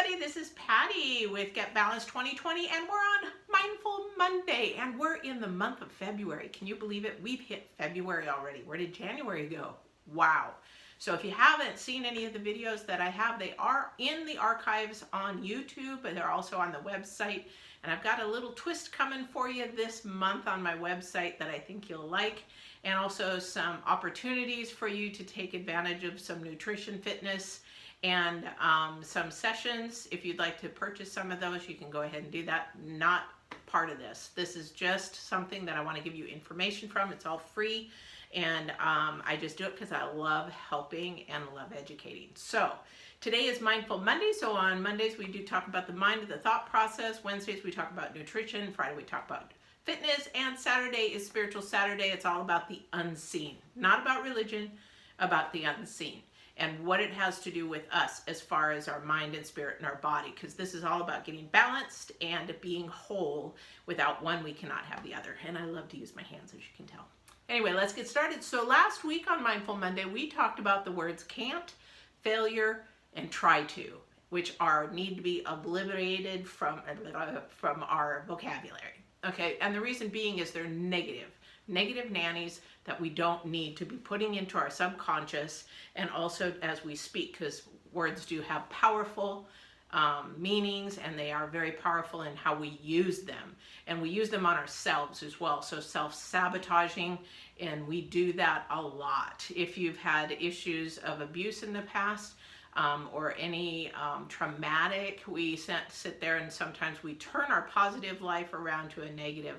everybody, this is Patty with Get Balanced 2020, and we're on Mindful Monday, and we're in the month of February. Can you believe it? We've hit February already. Where did January go? Wow. So if you haven't seen any of the videos that I have, they are in the archives on YouTube, but they're also on the website. And I've got a little twist coming for you this month on my website that I think you'll like, and also some opportunities for you to take advantage of some nutrition, fitness, and some sessions. If you'd like to purchase some of those, you can go ahead and do that. Not part of this. This is just something that I want to give you information from. It's all free, and I just do it because I love helping and love educating. So today is Mindful Monday. So on Mondays we do talk about the mind, the thought process. Wednesdays we talk about nutrition. Friday we talk about fitness, and Saturday is Spiritual Saturday. It's all about the unseen, not about religion, about the unseen, and what it has to do with us as far as our mind and spirit and our body, because this is all about getting balanced and being whole. Without one, we cannot have the other. And I love to use my hands, as you can tell. Anyway, let's get started. So last week on Mindful Monday, we talked about the words can't, failure, and try to, which need to be obliterated from our vocabulary. Okay, and the reason being is they're negative nannies that we don't need to be putting into our subconscious, and also as we speak, because words do have powerful meanings, and they are very powerful in how we use them, and we use them on ourselves as well. So self-sabotaging, and we do that a lot. If you've had issues of abuse in the past, or any traumatic, we sit there and sometimes we turn our positive life around to a negative,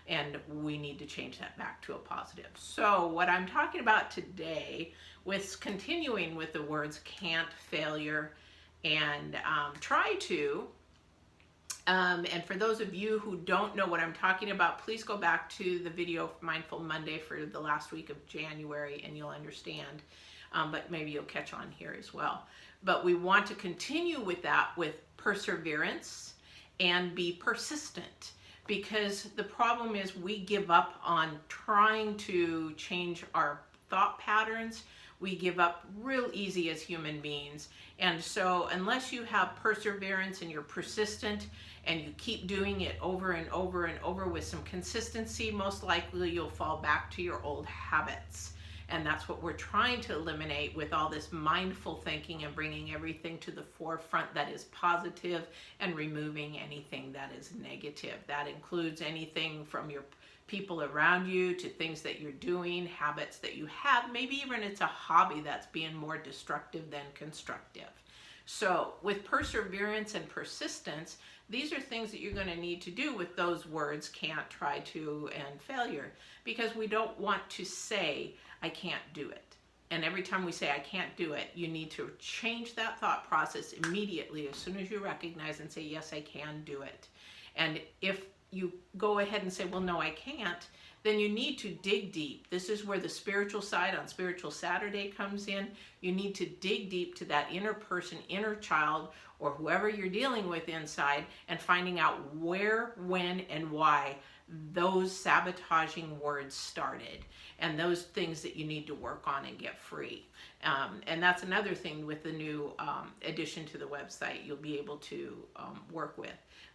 and we need to change that back to a positive. So what I'm talking about today, with continuing with the words can't, failure, and try to, and for those of you who don't know what I'm talking about, please go back to the video for Mindful Monday for the last week of January and you'll understand, but maybe you'll catch on here as well. But we want to continue with that, with perseverance and be persistent. Because the problem is we give up on trying to change our thought patterns. We give up real easy as human beings. And so unless you have perseverance and you're persistent and you keep doing it over and over and over with some consistency, most likely you'll fall back to your old habits. And that's what we're trying to eliminate with all this mindful thinking and bringing everything to the forefront that is positive and removing anything that is negative. That includes anything from your people around you to things that you're doing, habits that you have. Maybe even it's a hobby that's being more destructive than constructive. So with perseverance and persistence, these are things that you're going to need to do with those words can't, try to, and failure, because we don't want to say, I can't do it. And every time we say, I can't do it, you need to change that thought process immediately as soon as you recognize and say, yes, I can do it. And if you go ahead and say, well, no, I can't, then you need to dig deep. This is where the spiritual side on Spiritual Saturday comes in. You need to dig deep to that inner person, inner child, or whoever you're dealing with inside, and finding out where, when, and why those sabotaging words started, and those things that you need to work on and get free. And that's another thing with the new addition to the website you'll be able to work with.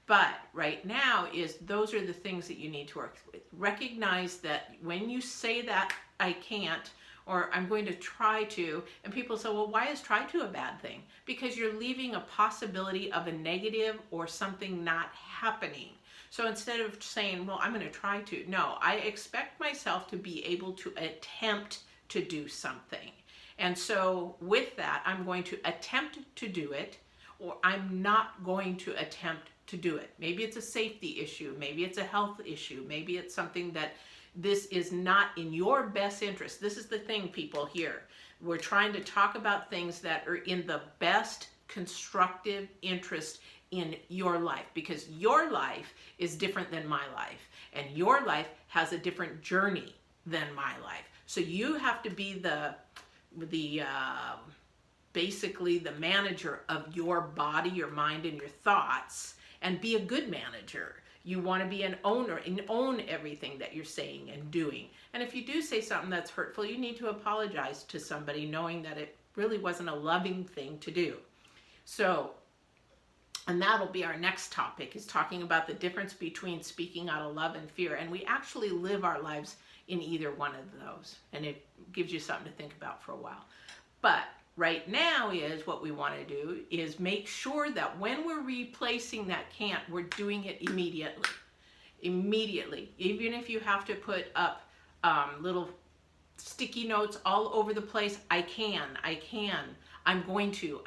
But right now those are the things that you need to work with. Recognize that when you say that I can't, or I'm going to try to, and people say, well, why is try to a bad thing? Because you're leaving a possibility of a negative or something not happening. So instead of saying, well, I'm going to try to, no, I expect myself to be able to attempt to do something. And so with that, I'm going to attempt to do it, or I'm not going to attempt to do it. Maybe it's a safety issue. Maybe it's a health issue. Maybe it's something that this is not in your best interest. This is the thing, people, here. We're trying to talk about things that are in the best constructive interest in your life, because your life is different than my life, and your life has a different journey than my life. So you have to be basically the manager of your body, your mind, and your thoughts, and be a good manager. You want to be an owner and own everything that you're saying and doing. And if you do say something that's hurtful, you need to apologize to somebody, knowing that it really wasn't a loving thing to do. So And that'll be our next topic, is talking about the difference between speaking out of love and fear. And we actually live our lives in either one of those. And it gives you something to think about for a while. But right now is what we want to do is make sure that when we're replacing that can't, we're doing it immediately. Immediately. Even if you have to put up little sticky notes all over the place, I can, I'm going to.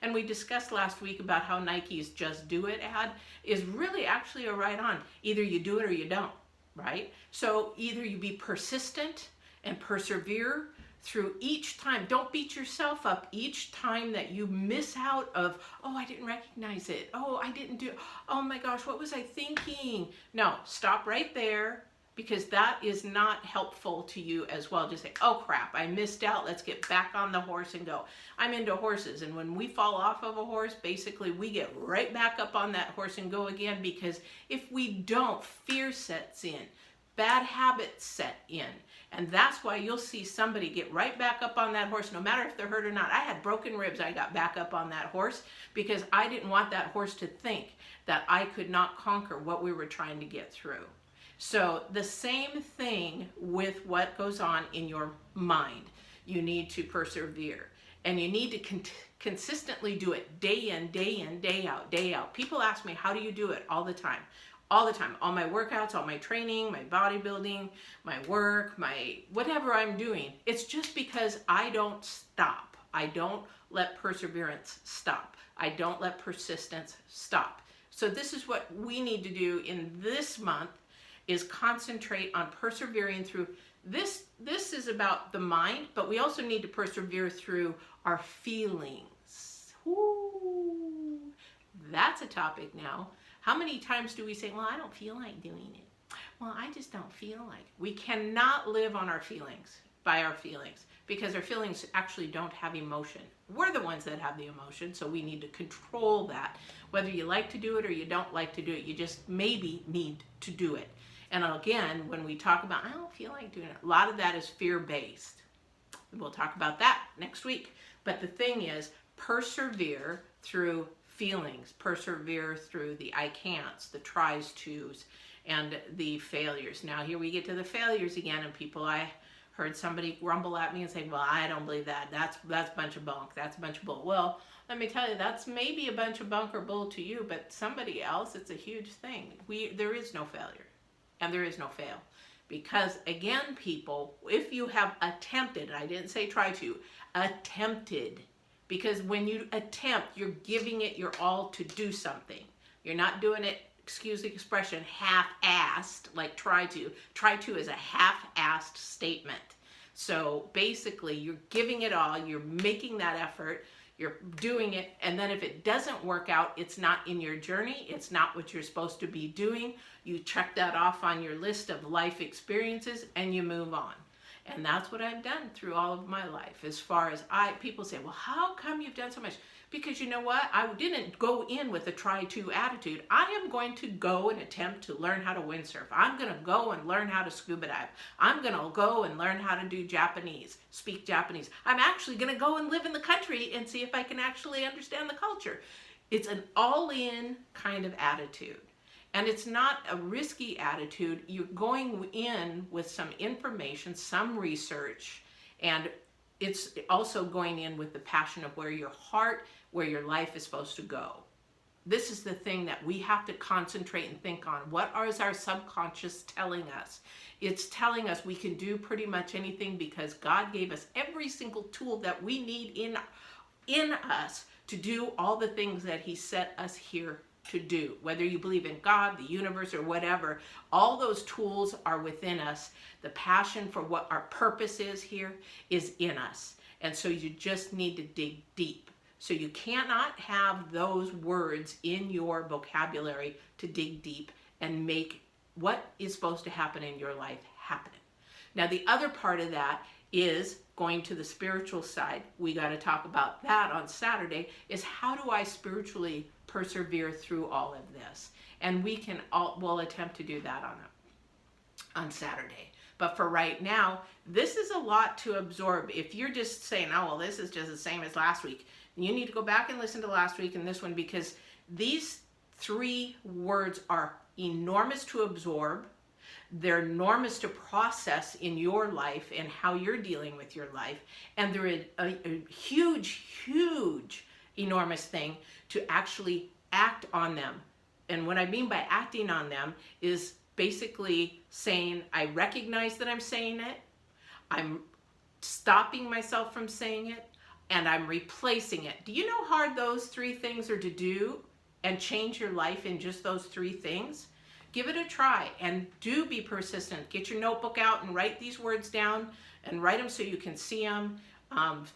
And we discussed last week about how Nike's Just Do It ad is really actually a right on. Either you do it or you don't, right? So either you be persistent and persevere through each time. Don't beat yourself up each time that you miss out of, oh, I didn't recognize it. Oh, I didn't do, oh my gosh, what was I thinking? No, stop right there, because that is not helpful to you as well. Just say, oh crap, I missed out. Let's get back on the horse and go. I'm into horses, and when we fall off of a horse, basically we get right back up on that horse and go again, because if we don't, fear sets in. Bad habits set in. And that's why you'll see somebody get right back up on that horse, no matter if they're hurt or not. I had broken ribs. I got back up on that horse because I didn't want that horse to think that I could not conquer what we were trying to get through. So the same thing with what goes on in your mind. You need to persevere, and you need to consistently do it day in, day out. People ask me, how do you do it? All the time. All my workouts, all my training, my bodybuilding, my work, my whatever I'm doing. It's just because I don't stop. I don't let perseverance stop. I don't let persistence stop. So this is what we need to do in this month, is concentrate on persevering through this. This is about the mind, but we also need to persevere through our feelings. Ooh, that's a topic now. How many times do we say, well, I don't feel like doing it. Well, I just don't feel like it. We cannot live on our feelings, by our feelings, because our feelings actually don't have emotion. We're the ones that have the emotion, so we need to control that. Whether you like to do it or you don't like to do it, you just maybe need to do it. And again, when we talk about, I don't feel like doing it, a lot of that is fear-based. We'll talk about that next week. But the thing is, persevere through feelings, persevere through the I can'ts, the tries to's, and the failures. Now here we get to the failures again, and people, I heard somebody grumble at me and say, well, I don't believe that. That's a bunch of bunk. That's a bunch of bull. Well, let me tell you, that's maybe a bunch of bunk or bull to you, but somebody else, it's a huge thing. There is no failure, and there is no fail. Because again, people, if you have attempted, I didn't say try to, attempted, because when you attempt, you're giving it your all to do something. You're not doing it, excuse the expression, half-assed, like try to. Try to is a half-assed statement. So basically, you're giving it all, you're making that effort, you're doing it, and then if it doesn't work out, it's not in your journey, it's not what you're supposed to be doing. You check that off on your list of life experiences, and you move on. And that's what I've done through all of my life. As far as people say, well, how come you've done so much? Because you know what? I didn't go in with a try-to attitude. I am going to go and attempt to learn how to windsurf. I'm going to go and learn how to scuba dive. I'm going to go and learn how to do Japanese, speak Japanese. I'm actually going to go and live in the country and see if I can actually understand the culture. It's an all-in kind of attitude. And it's not a risky attitude. You're going in with some information, some research, and it's also going in with the passion of where your heart, where your life is supposed to go. This is the thing that we have to concentrate and think on. What is our subconscious telling us? It's telling us we can do pretty much anything because God gave us every single tool that we need in us to do all the things that He set us here to do. Whether you believe in God, the universe, or whatever, all those tools are within us. The passion for what our purpose is here is in us. And so you just need to dig deep. So you cannot have those words in your vocabulary to dig deep and make what is supposed to happen in your life happen. Now, the other part of that is going to the spiritual side. We got to talk about that on Saturday, is how do I spiritually persevere through all of this? And we'll attempt to do that on Saturday. But for right now, this is a lot to absorb. If you're just saying, oh, well, this is just the same as last week, You need to go back and listen to last week and this one, because these 3 words are enormous to absorb. They're enormous to process in your life and how you're dealing with your life. And they're a huge, huge, enormous thing to actually act on them. And what I mean by acting on them is basically saying, I recognize that I'm saying it, I'm stopping myself from saying it, and I'm replacing it. Do you know how hard those 3 things are to do and change your life in just those 3 things? Give it a try and do be persistent. Get your notebook out and write these words down, and write them so you can see them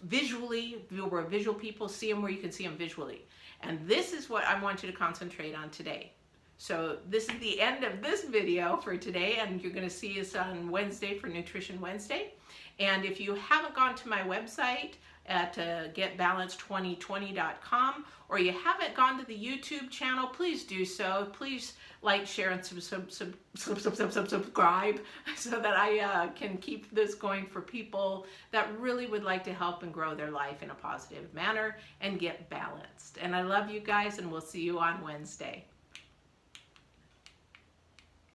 visually. We're visual people, see them where you can see them visually. And this is what I want you to concentrate on today. So this is the end of this video for today, and you're going to see us on Wednesday for Nutrition Wednesday. And if you haven't gone to my website at getbalance2020.com, or you haven't gone to the YouTube channel, please do so. Please like, share, and subscribe so that I can keep this going for people that really would like to help and grow their life in a positive manner and get balanced. And I love you guys, and we'll see you on Wednesday.